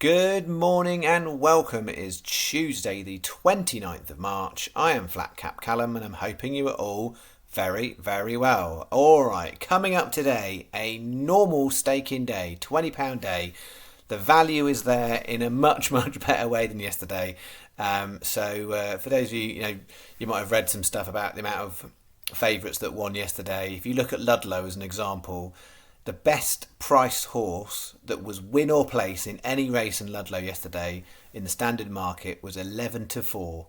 Good morning and welcome. It is Tuesday the 29th of March. I am Flat Cap Callum and I'm hoping you are all very, very well. Alright, coming up today, a normal staking day, £20 day. The value is there in a much, much better way than yesterday. So for those of you, you might have read some stuff about the amount of favourites that won yesterday. If you look at Ludlow as an example, the best priced horse that was win or place in any race in Ludlow yesterday in the standard market was 11-4.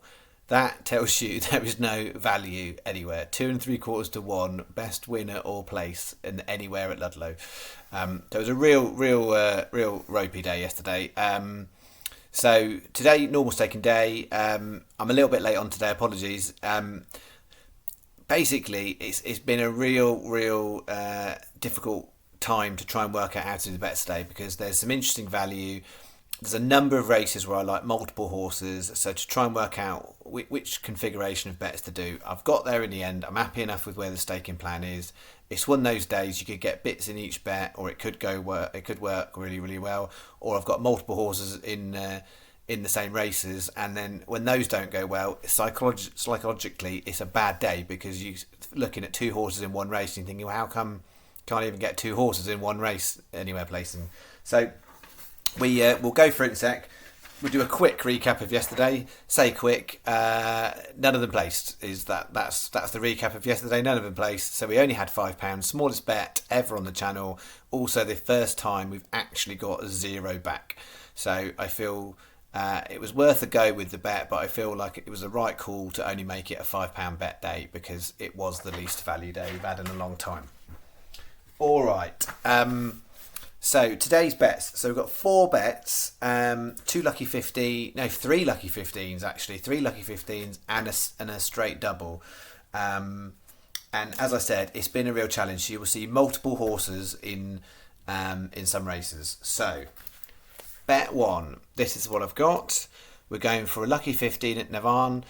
That tells you there is no value anywhere. 2 3/4 to 1, best winner or place in anywhere at Ludlow. There was a real ropey day yesterday. So today, normal staking day. I'm a little bit late on today. Apologies. Basically, it's been a real difficult time to try and work out how to do the bets today because there's some interesting value. There's a number of races where I like multiple horses, so to try and work out which configuration of bets to do, I've got there in the end. I'm happy enough with where the staking plan is. It's one of those days you could get bits in each bet, or it could work really well. Or I've got multiple horses in the same races, and then when those don't go well, psychologically it's a bad day because you're looking at two horses in one race and you're thinking, well, how come can't even get two horses in one race anywhere placing? So we'll go for it in a sec. We'll do a quick recap of yesterday. Say quick. None of them placed. That's the recap of yesterday. None of them placed. So we only had £5. Smallest bet ever on the channel. Also the first time we've actually got 0 back. So I feel it was worth a go with the bet, but I feel like it was the right call to only make it a £5 bet day because it was the least value day we've had in a long time. All right. So today's bets. So we've got 4 bets, 3 lucky 15s actually, 3 lucky 15s and a straight double. And as I said, it's been a real challenge. You will see multiple horses in some races. So bet 1. This is what I've got. We're going for a lucky 15 at Navan.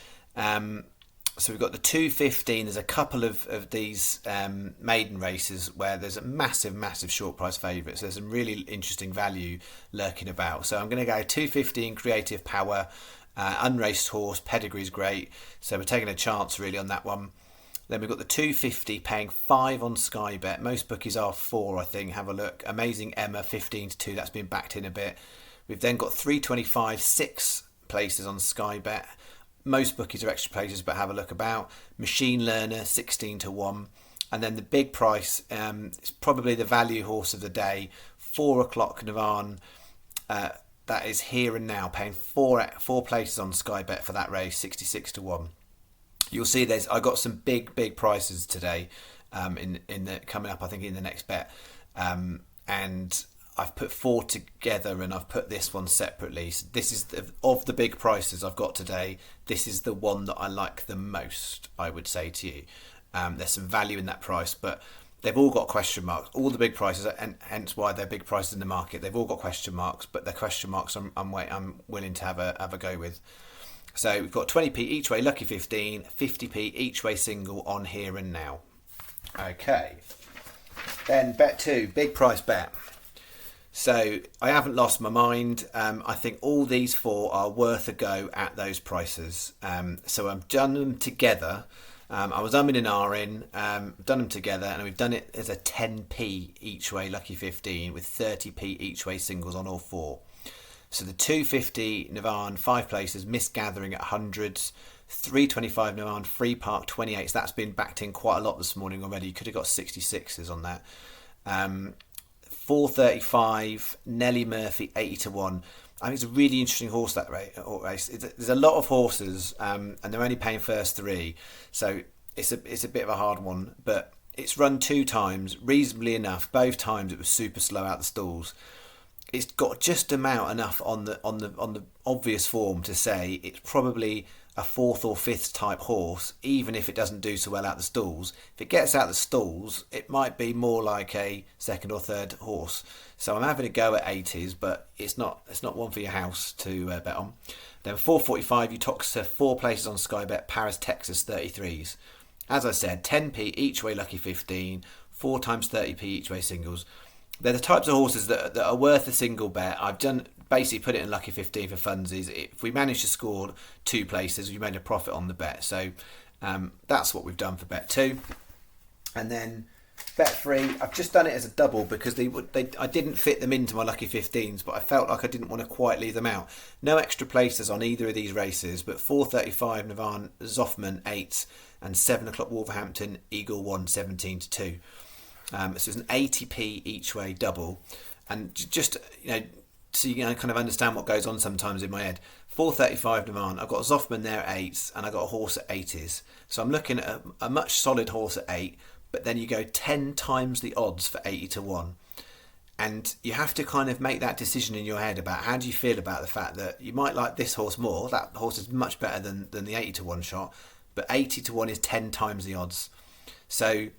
So we've got the 215. There's a couple of these maiden races where there's a massive short price favourites. There's some really interesting value lurking about. So I'm going to go 215 Creative Power, unraced horse, pedigree's great. So we're taking a chance really on that one. Then we've got the 250 paying 5 on Sky Bet. Most bookies are 4, I think. Have a look. Amazing Emma 15-2. That's been backed in a bit. We've then got 325, 6 places on Sky Bet. Most bookies are extra places, but have a look about. Machine Learner 16-1, and then the big price is probably the value horse of the day. 4 o'clock Navan. That is here and now, paying 4 places on Sky Bet for that race, 66-1. You'll see I got some big prices today in the coming up. I think in the next bet, and I've put 4 together and I've put this one separately. So this is of the big prices I've got today. This is the one that I like the most, I would say to you. There's some value in that price, but they've all got question marks. All the big prices, and hence why they're big prices in the market. They've all got question marks, but they're question marks I'm willing to have a go with. So we've got 20p each way, lucky 15, 50p each way single on here and now. Okay. Then bet 2, big price bet. So I haven't lost my mind. I think all these 4 are worth a go at those prices. So I've done them together. I was umming and ahhing, done them together, and we've done it as a 10p each way lucky 15 with 30p each way singles on all 4. So the 250 Navan 5 places, misgathering at hundreds. 325 Navan free park 28. So that's been backed in quite a lot this morning already. You could have got 66s on that. 435 Nellie Murphy 80-1. I think it's a really interesting horse, that race. There's a lot of horses, and they're only paying first 3, so it's a bit of a hard one. But it's run 2 times, reasonably enough. Both times it was super slow out the stalls. It's got just enough on the obvious form to say it's probably a 4th or 5th type horse, even if it doesn't do so well out the stalls. If it gets out the stalls, it might be more like a 2nd or 3rd horse. So I'm having a go at 80s, but it's not one for your house to bet on. Then 445 Uttoxeter 4 places on Sky Bet, Paris Texas 33s. As I said, 10p each way lucky 15, 4 times 30p each way singles. They're the types of horses that are worth a single bet. I've done basically put it in Lucky 15 for funsies. If we manage to score 2 places, we made a profit on the bet. So that's what we've done for bet 2. And then bet 3, I've just done it as a double because I didn't fit them into my Lucky 15s, but I felt like I didn't want to quite leave them out. No extra places on either of these races, but 4:35 Navan, Zoffman 8, and 7 o'clock Wolverhampton, Eagle 1, 17-2. So it's an 80p each way double. And just, so you kind of understand what goes on sometimes in my head. 4:35 Navan, I've got Zoffman there at 8s, and I've got a horse at 80s. So I'm looking at a much solid horse at 8, but then you go 10 times the odds for 80-1. And you have to kind of make that decision in your head about how do you feel about the fact that you might like this horse more. That horse is much better than the 80-1 shot, but 80-1 is 10 times the odds. So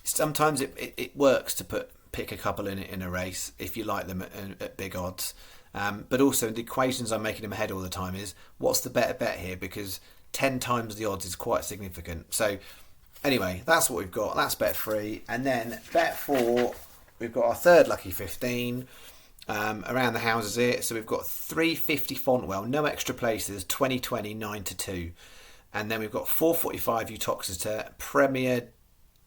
sometimes it works to pick a couple in a race if you like them at big odds. But also the equations I'm making in my head all the time is what's the better bet here, because 10 times the odds is quite significant. So anyway, that's what we've got. That's bet 3. And then bet 4, we've got our third Lucky 15 around the houses here. So we've got 350 Fontwell, no extra places, 2020, 9-2. And then we've got 445 Uttoxeter, Premier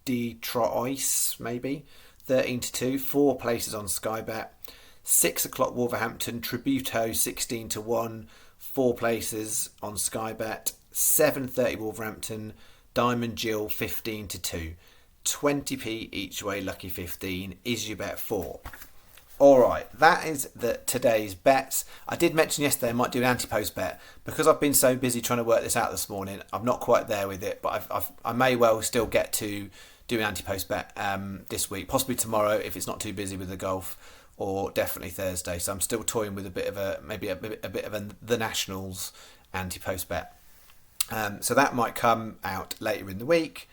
de Trois, maybe, 13-2, 4 places on Sky Bet. 6 o'clock Wolverhampton, Tributo, 16-1, 4 places on Sky Bet. 7:30 Wolverhampton, Diamond Jill, 15-2. 20p each way, Lucky 15 is your bet 4. Alright, that is today's bets. I did mention yesterday I might do an anti-post bet. Because I've been so busy trying to work this out this morning, I'm not quite there with it, but I may well still get to do an anti-post bet this week, possibly tomorrow if it's not too busy with the golf, or definitely Thursday. So I'm still toying with a bit of the Nationals anti-post bet. So that might come out later in the week.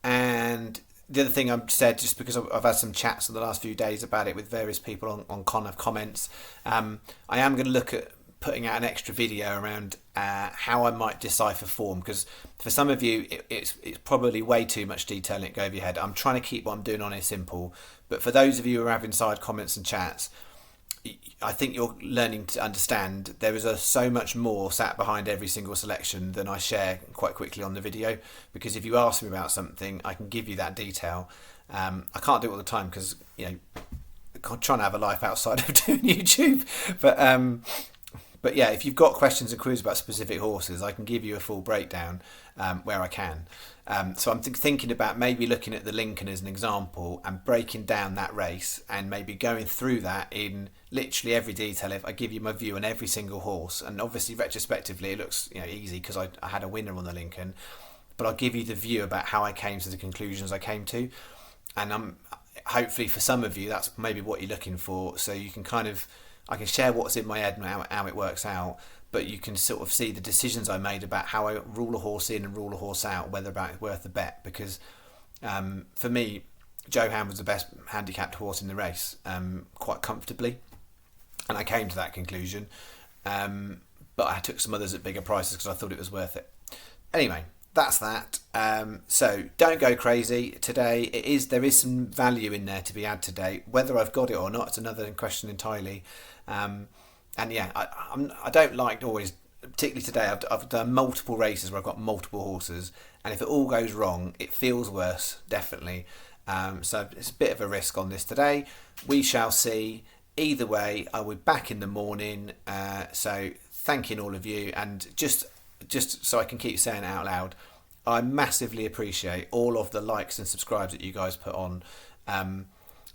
And the other thing I've said, just because I've had some chats in the last few days about it with various people on kind of comments, I am going to look at putting out an extra video around how I might decipher form, because for some of you it's probably way too much detail and it go over your head. I'm trying to keep what I'm doing on it simple, but for those of you who are having side comments and chats, I think you're learning to understand there is so much more sat behind every single selection than I share quite quickly on the video, because if you ask me about something I can give you that detail. I can't do it all the time because I'm trying to have a life outside of doing YouTube, but yeah, if you've got questions and queries about specific horses, I can give you a full breakdown where I can. So I'm thinking about maybe looking at the Lincoln as an example and breaking down that race and maybe going through that in literally every detail. If I give you my view on every single horse, and obviously retrospectively it looks easy because I had a winner on the Lincoln, but I'll give you the view about how I came to the conclusions I came to, and hopefully for some of you that's maybe what you're looking for. So you can I can share what's in my head and how it works out, but you can sort of see the decisions I made about how I rule a horse in and rule a horse out, whether it's worth the bet. Because for me, Johan was the best handicapped horse in the race, quite comfortably, and I came to that conclusion. But I took some others at bigger prices because I thought it was worth it. Anyway, that's that. So don't go crazy today. There is some value in there to be had today. Whether I've got it or not, it's another question entirely. And yeah, I don't like always, particularly today, I've done multiple races where I've got multiple horses, and if it all goes wrong, it feels worse, definitely. So it's a bit of a risk on this today. We shall see. Either way, I will be back in the morning. So thanking all of you, and just so I can keep saying it out loud, I massively appreciate all of the likes and subscribes that you guys put on.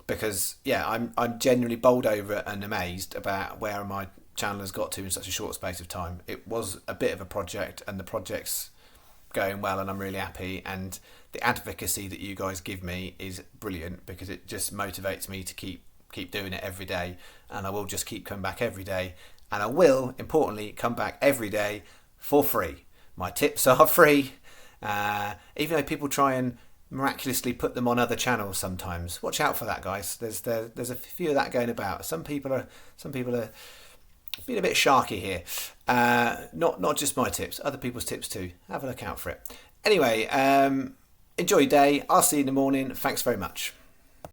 Because yeah, I'm genuinely bowled over and amazed about where my channel has got to in such a short space of time. It was a bit of a project, and the project's going well, and I'm really happy. And the advocacy that you guys give me is brilliant, because it just motivates me to keep doing it every day. And I will just keep coming back every day, and I will importantly come back every day for free. My tips are free, even though people try and miraculously put them on other channels sometimes. Watch out for that, guys. There's a few of that going about. Some people are being a bit sharky here. Not just my tips, other people's tips too. Have a look out for it. Anyway, enjoy your day. I'll see you in the morning. Thanks very much.